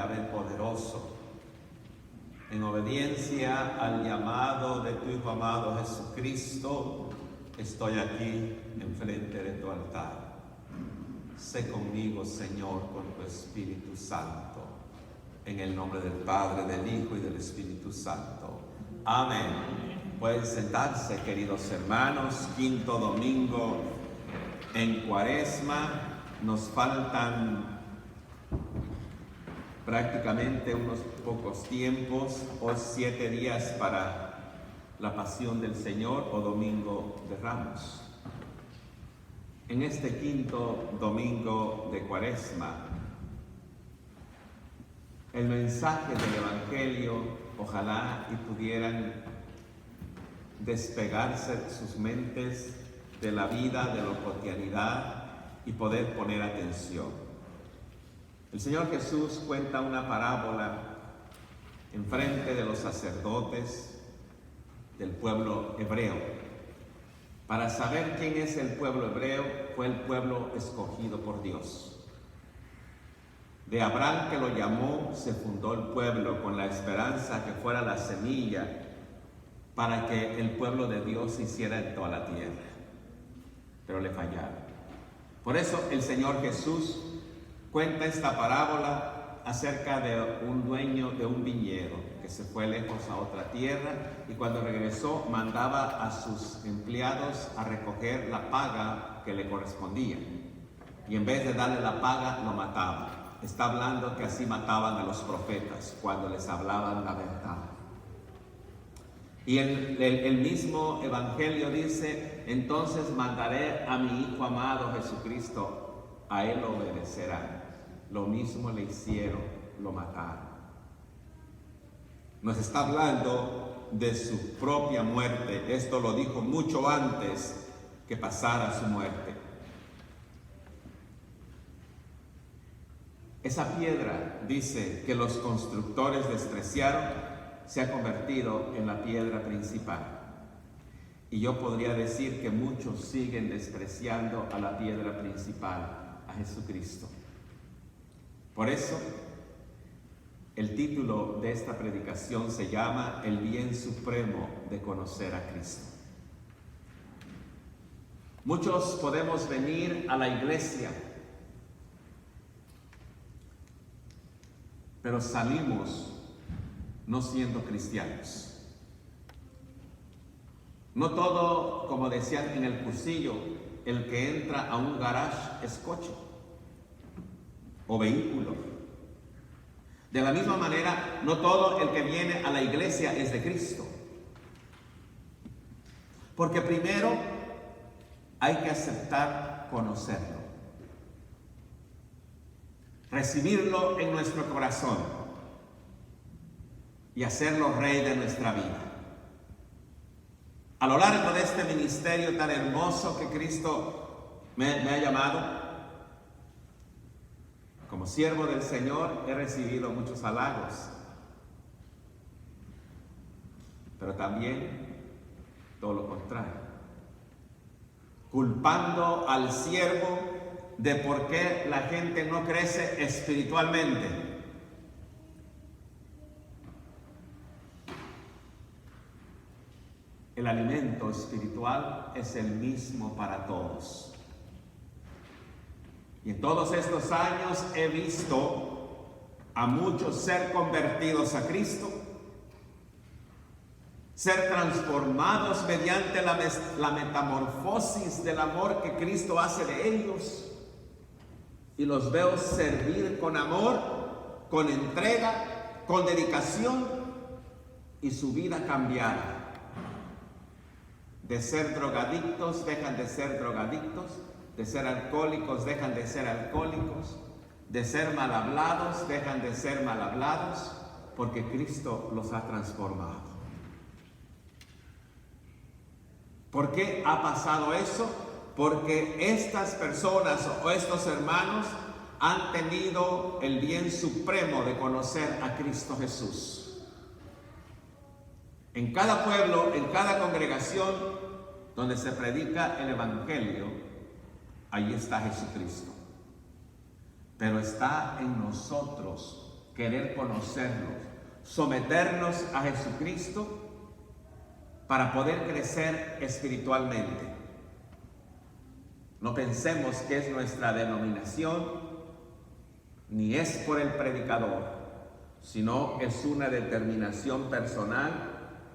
Yahvé poderoso, en obediencia al llamado de tu Hijo amado Jesucristo, estoy aquí enfrente de tu altar. Sé conmigo, Señor, con tu Espíritu Santo, en el nombre del Padre, del Hijo y del Espíritu Santo. Amén. Pueden sentarse, queridos hermanos. Quinto domingo en Cuaresma. Nos faltan prácticamente unos pocos tiempos, o 7 días para la pasión del Señor o domingo de Ramos. En este quinto domingo de Cuaresma, el mensaje del Evangelio, ojalá y pudieran despegarse sus mentes de la vida, de la cotidianidad y poder poner atención. El Señor Jesús cuenta una parábola en frente de los sacerdotes del pueblo hebreo. Para saber quién es el pueblo hebreo, fue el pueblo escogido por Dios. De Abraham, que lo llamó, se fundó el pueblo con la esperanza que fuera la semilla para que el pueblo de Dios se hiciera en toda la tierra. Pero le fallaron. Por eso el Señor Jesús cuenta esta parábola acerca de un dueño de un viñedo que se fue lejos a otra tierra y cuando regresó mandaba a sus empleados a recoger la paga que le correspondía. Y en vez de darle la paga, lo mataba. Está hablando que así mataban a los profetas cuando les hablaban la verdad. Y el mismo Evangelio dice: entonces mandaré a mi Hijo amado Jesucristo, a Él obedecerán. Lo mismo le hicieron, lo mataron. Nos está hablando de su propia muerte. Esto lo dijo mucho antes que pasara su muerte. Esa piedra, dice, que los constructores despreciaron, se ha convertido en la piedra principal. Y yo podría decir que muchos siguen despreciando a la piedra principal, a Jesucristo. Por eso, el título de esta predicación se llama El bien supremo de conocer a Cristo. Muchos podemos venir a la iglesia, pero salimos no siendo cristianos. No todo, como decían en el cursillo, el que entra a un garage es coche o vehículo. De la misma manera, no todo el que viene a la iglesia es de Cristo. Porque primero hay que aceptar conocerlo, recibirlo en nuestro corazón y hacerlo rey de nuestra vida. A lo largo de este ministerio tan hermoso que Cristo me ha llamado, como siervo del Señor, he recibido muchos halagos, pero también todo lo contrario, culpando al siervo de por qué la gente no crece espiritualmente. El alimento espiritual es el mismo para todos. Y en todos estos años he visto a muchos ser convertidos a Cristo, ser transformados mediante la metamorfosis del amor que Cristo hace de ellos. Y los veo servir con amor, con entrega, con dedicación y su vida cambiada. De ser drogadictos dejan de ser drogadictos, de ser alcohólicos dejan de ser alcohólicos, de ser mal hablados dejan de ser mal hablados, porque Cristo los ha transformado. ¿Por qué ha pasado eso? Porque estas personas o estos hermanos han tenido el bien supremo de conocer a Cristo Jesús. En cada pueblo, en cada congregación donde se predica el Evangelio, ahí está Jesucristo. Pero está en nosotros querer conocerlo, someternos a Jesucristo para poder crecer espiritualmente. No pensemos que es nuestra denominación, ni es por el predicador, sino es una determinación personal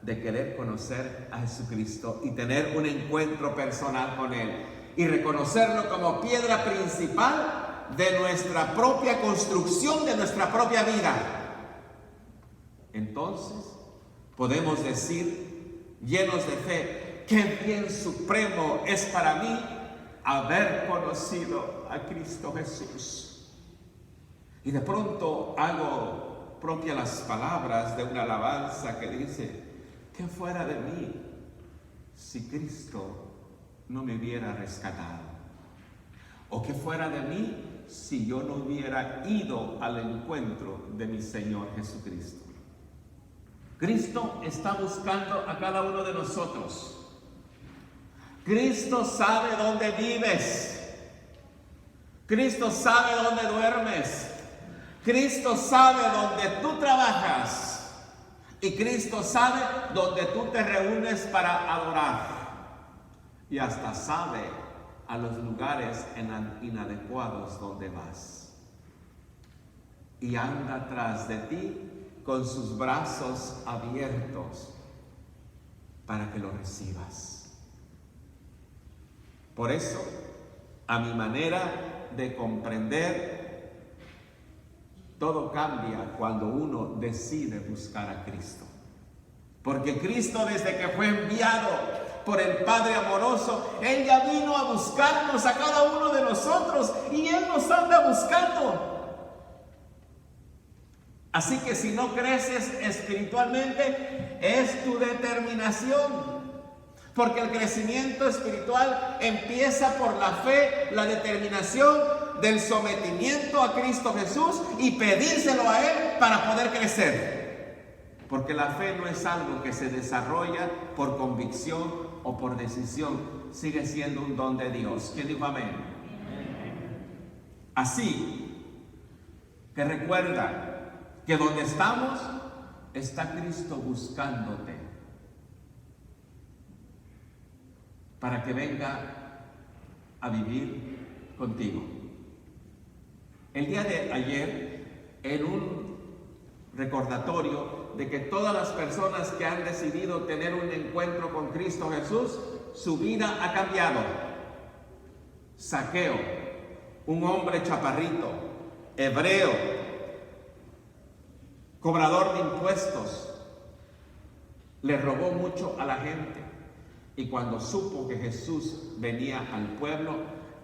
de querer conocer a Jesucristo y tener un encuentro personal con Él y reconocerlo como piedra principal de nuestra propia construcción, de nuestra propia vida. Entonces podemos decir, llenos de fe, qué bien supremo es para mí haber conocido a Cristo Jesús. Y de pronto hago propia las palabras de una alabanza que dice: ¿qué fuera de mí si Cristo no me hubiera rescatado? ¿O qué fuera de mí si yo no hubiera ido al encuentro de mi Señor Jesucristo? Cristo está buscando a cada uno de nosotros. Cristo sabe dónde vives. Cristo sabe dónde duermes. Cristo sabe dónde tú trabajas. Y Cristo sabe dónde tú te reúnes para adorar. Y hasta sabe a los lugares inadecuados donde vas. Y anda atrás de ti con sus brazos abiertos para que lo recibas. Por eso, a mi manera de comprender, todo cambia cuando uno decide buscar a Cristo. Porque Cristo, desde que fue enviado por el Padre amoroso, Él ya vino a buscarnos a cada uno de nosotros y Él nos anda buscando. Así que si no creces espiritualmente, es tu determinación. Porque el crecimiento espiritual empieza por la fe, la determinación del sometimiento a Cristo Jesús y pedírselo a Él para poder crecer. Porque la fe no es algo que se desarrolla por convicción o por decisión, sigue siendo un don de Dios. ¿Quién dijo amén? Así que recuerda que donde estamos está Cristo buscándote para que venga a vivir contigo. El día de ayer, en un recordatorio de que todas las personas que han decidido tener un encuentro con Cristo Jesús, su vida ha cambiado. Zaqueo, un hombre chaparrito, hebreo, cobrador de impuestos, le robó mucho a la gente. Y cuando supo que Jesús venía al pueblo,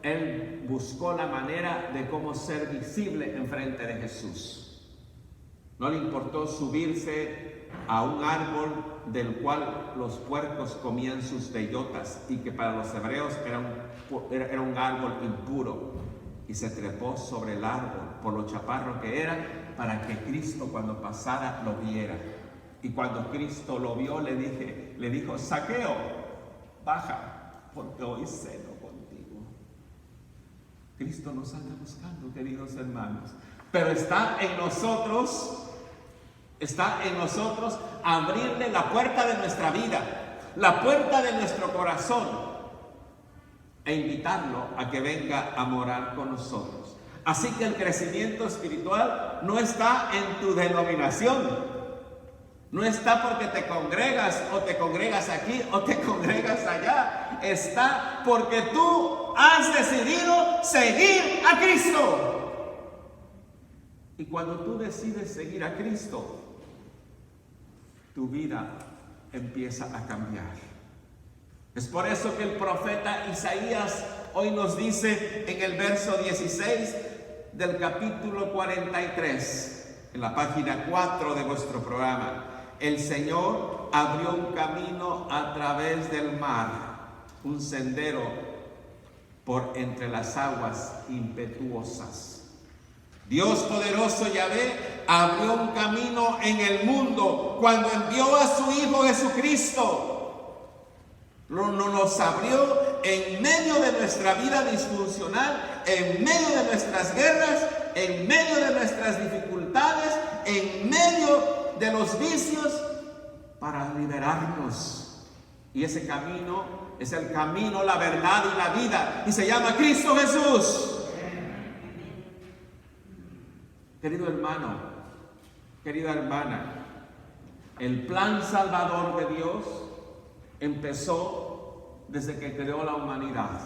él buscó la manera de cómo ser visible enfrente de Jesús. No le importó subirse a un árbol del cual los puercos comían sus bellotas y que para los hebreos era un árbol impuro. Y se trepó sobre el árbol por lo chaparro que era para que Cristo cuando pasara lo viera. Y cuando Cristo lo vio le dijo: Zaqueo, baja, porque hoy ceno contigo. Cristo nos anda buscando, queridos hermanos, pero está en nosotros abrirle la puerta de nuestra vida, la puerta de nuestro corazón, e invitarlo a que venga a morar con nosotros. Así que el crecimiento espiritual no está en tu denominación. No está porque te congregas o te congregas aquí o te congregas allá. Está porque tú has decidido seguir a Cristo. Y cuando tú decides seguir a Cristo, tu vida empieza a cambiar. Es por eso que el profeta Isaías hoy nos dice en el verso 16 del capítulo 43, en la página 4 de vuestro programa: el Señor abrió un camino a través del mar, un sendero por entre las aguas impetuosas. Dios poderoso Yahvé abrió un camino en el mundo cuando envió a su Hijo Jesucristo. Nos abrió en medio de nuestra vida disfuncional, en medio de nuestras guerras, en medio de nuestras dificultades, de los vicios para liberarnos. Y ese camino es el camino, la verdad y la vida, y se llama Cristo Jesús. Querido hermano, querida hermana, el plan salvador de Dios empezó desde que creó la humanidad,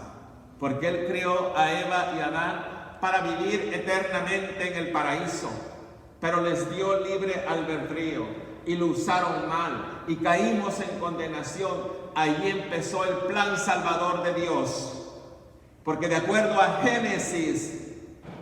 porque Él creó a Eva y a Adán para vivir eternamente en el paraíso, pero les dio libre albedrío y lo usaron mal y caímos en condenación. Ahí empezó el plan salvador de Dios, porque de acuerdo a Génesis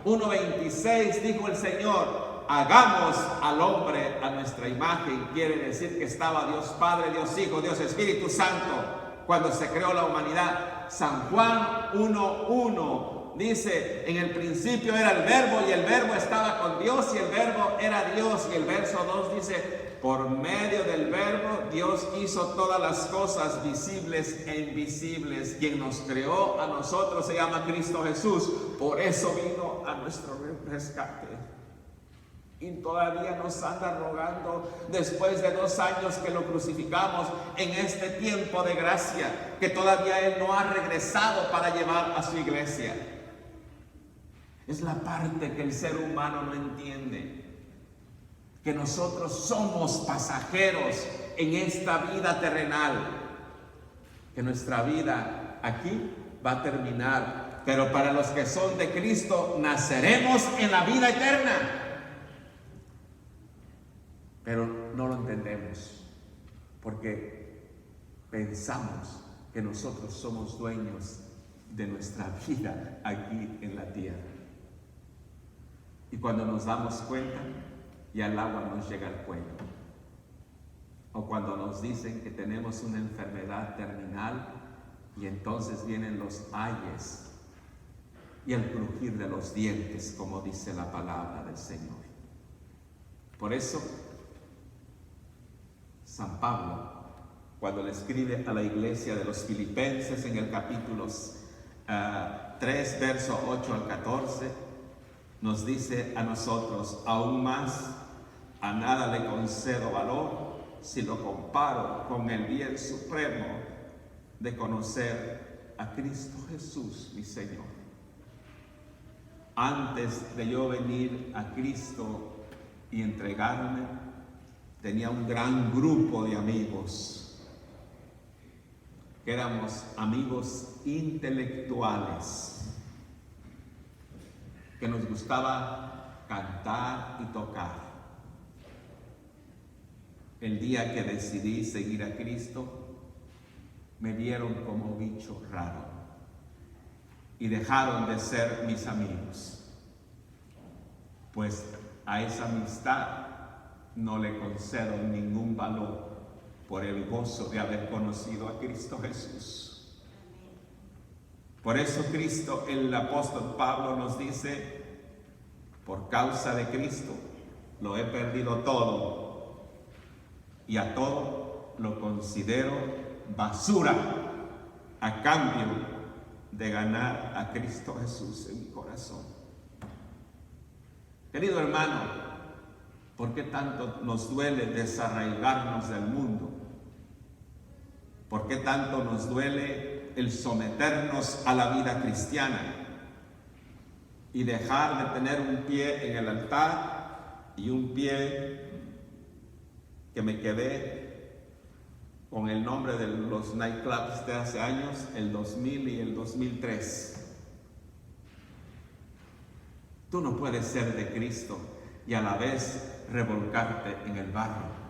1:26 dijo el Señor: hagamos al hombre a nuestra imagen. Quiere decir que estaba Dios Padre, Dios Hijo, Dios Espíritu Santo cuando se creó la humanidad. San Juan 1:1 dice: en el principio era el verbo y el verbo estaba con Dios y el verbo era Dios. Y el verso 2 dice: por medio del verbo Dios hizo todas las cosas visibles e invisibles. Quien nos creó a nosotros se llama Cristo Jesús. Por eso vino a nuestro rescate. Y todavía nos anda rogando, después de 2 años que lo crucificamos, en este tiempo de gracia, que todavía Él no ha regresado para llevar a su iglesia. Es la parte que el ser humano no entiende, que nosotros somos pasajeros en esta vida terrenal, que nuestra vida aquí va a terminar, pero para los que son de Cristo naceremos en la vida eterna. Pero no lo entendemos, porque pensamos que nosotros somos dueños de nuestra vida aquí en la tierra. Y cuando nos damos cuenta, ya el agua nos llega al cuello. O cuando nos dicen que tenemos una enfermedad terminal, y entonces vienen los ayes y el crujir de los dientes, como dice la palabra del Señor. Por eso, San Pablo, cuando le escribe a la iglesia de los Filipenses en el capítulo 3, verso 8 al 14, nos dice a nosotros: aún más, a nada le concedo valor si lo comparo con el bien supremo de conocer a Cristo Jesús, mi Señor. Antes de yo venir a Cristo y entregarme, tenía un gran grupo de amigos, que éramos amigos intelectuales, que nos gustaba cantar y tocar. El día que decidí seguir a Cristo, me vieron como bicho raro y dejaron de ser mis amigos, pues a esa amistad no le concedo ningún valor por el gozo de haber conocido a Cristo Jesús. Por eso Cristo, el apóstol Pablo nos dice: por causa de Cristo lo he perdido todo y a todo lo considero basura a cambio de ganar a Cristo Jesús en mi corazón. Querido hermano, ¿por qué tanto nos duele desarraigarnos del mundo? ¿Por qué tanto nos duele el someternos a la vida cristiana y dejar de tener un pie en el altar y un pie que me quedé con el nombre de los nightclubs de hace años, el 2000 y el 2003? Tú no puedes ser de Cristo y a la vez revolcarte en el barro.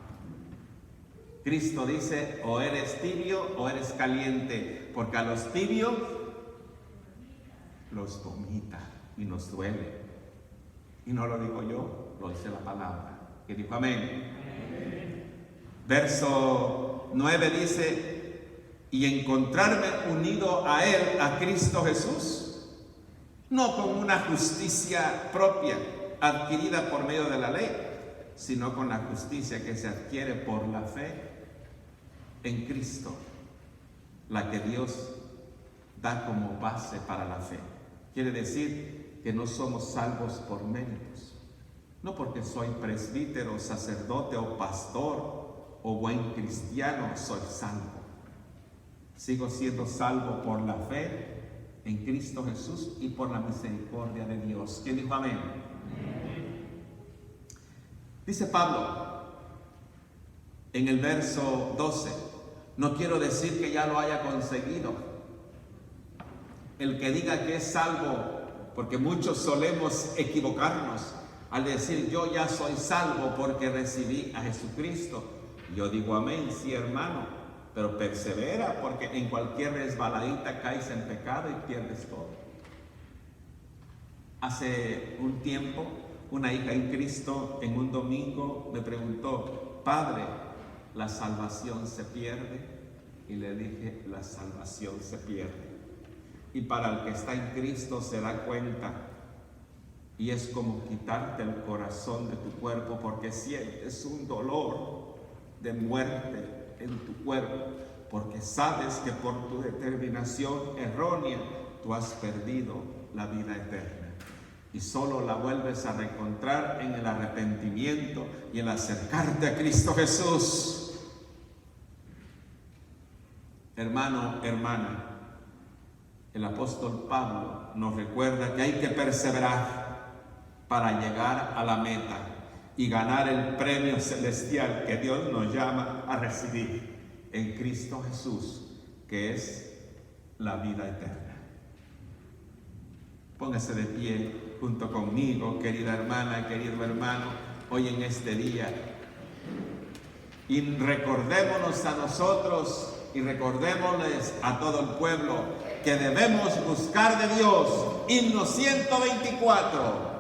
Cristo dice: o eres tibio o eres caliente, porque a los tibios los vomita y nos duele. Y no lo digo yo, lo dice la palabra, que dijo amén. Verso 9 dice: y encontrarme unido a Él, a Cristo Jesús, no con una justicia propia adquirida por medio de la ley, sino con la justicia que se adquiere por la fe en Cristo, la que Dios da como base para la fe. Quiere decir que no somos salvos por méritos, No porque soy presbítero, sacerdote o pastor o buen cristiano soy salvo. Sigo siendo salvo por la fe en Cristo Jesús y por la misericordia de Dios. ¿Quién dijo amén? Dice Pablo en el verso 12, no quiero decir que ya lo haya conseguido. El que diga que es salvo, porque muchos solemos equivocarnos al decir yo ya soy salvo porque recibí a Jesucristo. Yo digo amén, sí hermano, pero persevera, porque en cualquier resbaladita caes en pecado y pierdes todo. Hace un tiempo, una hija en Cristo en un domingo me preguntó, Padre, ¿la salvación se pierde? Y le dije, la salvación se pierde. Y para el que está en Cristo se da cuenta, y es como quitarte el corazón de tu cuerpo, porque sientes un dolor de muerte en tu cuerpo, porque sabes que por tu determinación errónea tú has perdido la vida eterna y solo la vuelves a reencontrar en el arrepentimiento y en acercarte a Cristo Jesús. Hermano, hermana, el apóstol Pablo nos recuerda que hay que perseverar para llegar a la meta y ganar el premio celestial que Dios nos llama a recibir en Cristo Jesús, que es la vida eterna. Póngase de pie junto conmigo, querida hermana, querido hermano, hoy en este día, y recordémonos a nosotros y recordémosles a todo el pueblo que debemos buscar de Dios. Himno 124.